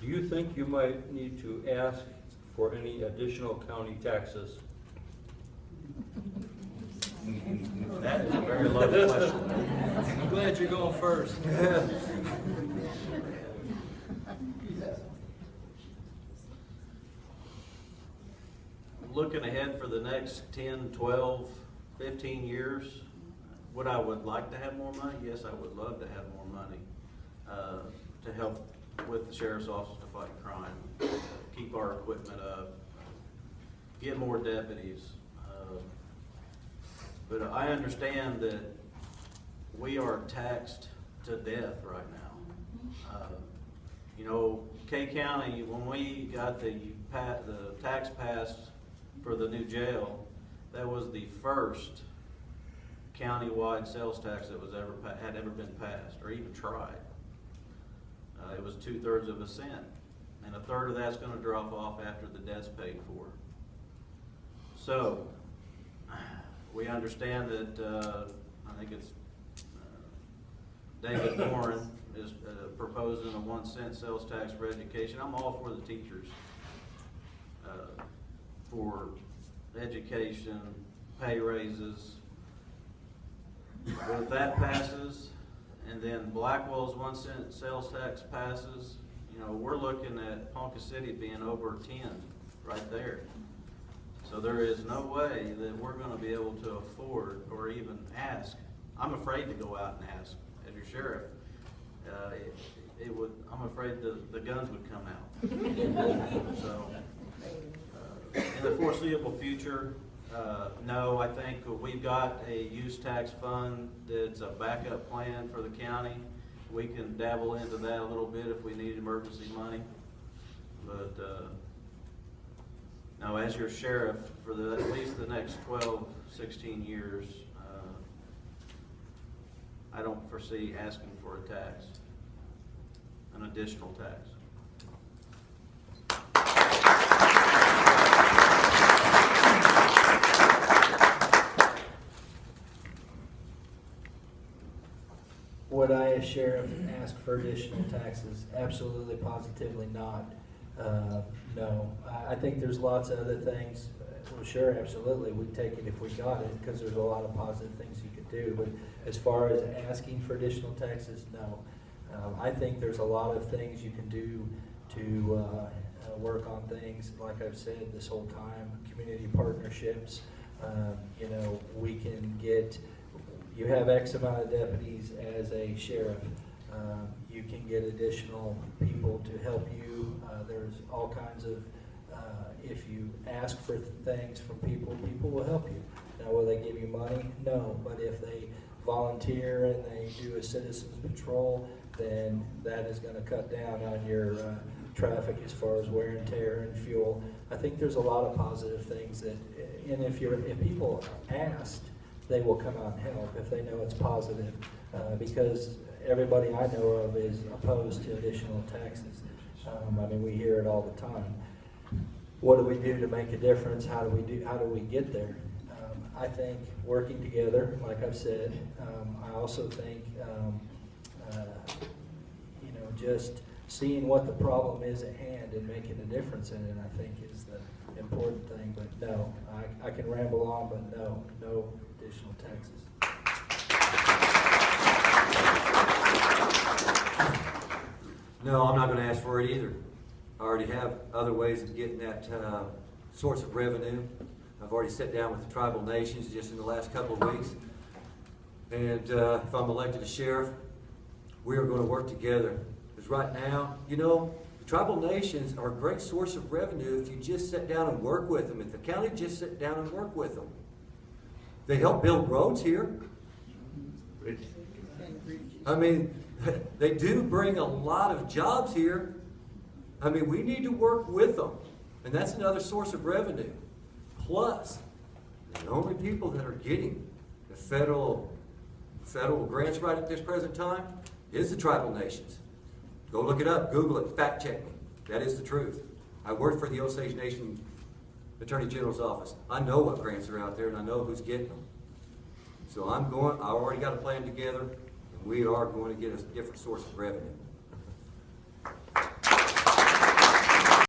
Do you think you might need to ask for any additional county taxes? That is a very loaded question. I'm glad you're going first. Looking ahead for the next 10, 12, 15 years, would I would like to have more money? Yes, I would love to have more money to help with the sheriff's office to fight crime, keep our equipment up, get more deputies. But I understand that we are taxed to death right now. You know, K County, when we got the tax passed for the new jail, that was the first county-wide sales tax that was had ever been passed or even tried. It was 2/3 of a cent, and 1/3 of that's going to drop off after the debt's paid for. So we understand that I think it's David Warren is proposing a 1 cent sales tax for education. I'm all for the teachers, for education, pay raises. But if that passes, and then Blackwell's 1 cent sales tax passes, you know, we're looking at Ponca City being over 10 right there. So there is no way that we're going to be able to afford or even ask. I'm afraid to go out and ask as your sheriff. I'm afraid the guns would come out. So in the foreseeable future, no, I think we've got a use tax fund that's a backup plan for the county. We can dabble into that a little bit if we need emergency money. But no, as your sheriff for at least the next 12, 16 years, I don't foresee asking for a tax, an additional tax. Would I, as sheriff, ask for additional taxes? Absolutely, positively not. No. I think there's lots of other things. Well, sure, absolutely, we'd take it if we got it, because there's a lot of positive things you could do. But as far as asking for additional taxes, no. I think there's a lot of things you can do to work on things. Like I've said this whole time, community partnerships. You know, we can get. You have X amount of deputies as a sheriff. You can get additional people to help you. There's all kinds of, if you ask for things from people, people will help you. Now, will they give you money? No, but if they volunteer and they do a citizen's patrol, then that is going to cut down on your traffic as far as wear and tear and fuel. I think there's a lot of positive things that, and if people are asked, they will come out and help if they know it's positive, because everybody I know of is opposed to additional taxes. I mean, we hear it all the time. What do we do to make a difference? How do we get there? I think working together, like I've said. I also think, you know, just seeing what the problem is at hand and making a difference in it, I think is the important thing. But no, I can ramble on, but no additional taxes. No, I'm not going to ask for it either. I already have other ways of getting that source of revenue. I've already sat down with the tribal nations just in the last couple of weeks. And if I'm elected as sheriff, we are going to work together. Because right now, you know, the tribal nations are a great source of revenue if you just sit down and work with them. If the county just sit down and work with them. They help build roads here. I mean, they do bring a lot of jobs here. I mean, we need to work with them. And that's another source of revenue. Plus, the only people that are getting the federal grants right at this present time is the tribal nations. Go look it up, Google it, fact check me. That is the truth. I work for the Osage Nation Attorney General's office. I know what grants are out there and I know who's getting them. So I already got a plan together, and we are going to get a different source of revenue.